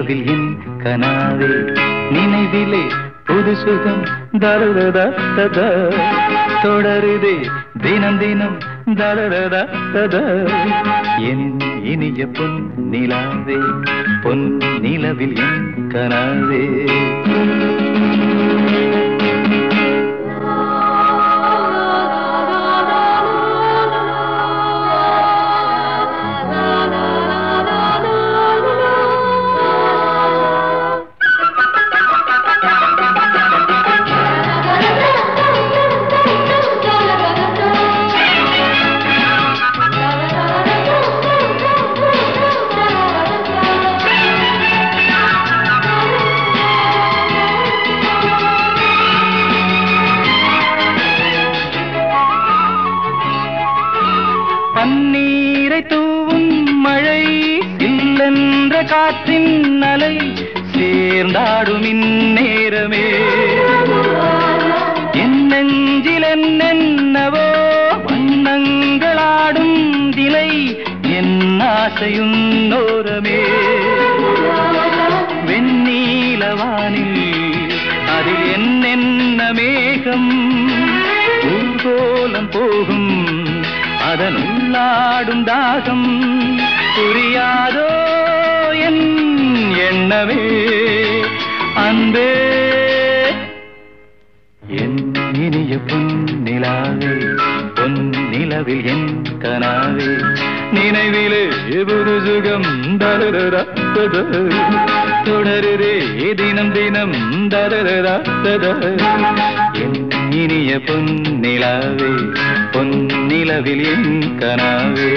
நிலவில் என் கனாவே நினைவிலே புது சுகம் தருதத தொடருதே தினம் தினம் தருதத என் இனிய பொன் நிலாவே பொன் நிலவில் என் கனாவே பன்னீரை தூவும் மழை சில்லென்ற காற்றின் அலை சேர்ந்தாடும் இந்நேரமே என் நெஞ்சில் என்னென்னவோ வண்ணங்களாடும் திலை என் ஆசையும் நோரமே வெண்ணீலவானில் அதில் என்னென்ன மேகம் ஊர்கோலம் போகும் அதன் உள்ளாடும் தாகம் புரியாதோ என் எண்ணமே அன்பே என் இனிய பொன் நிலாவே பொன் நிலவில் என் கனாவே நினைவிலே புது சுகம் தொடருதே தினம் தினம் என் இனிய பொன் நிலாவே பொன் நிலவில் என் கனாவே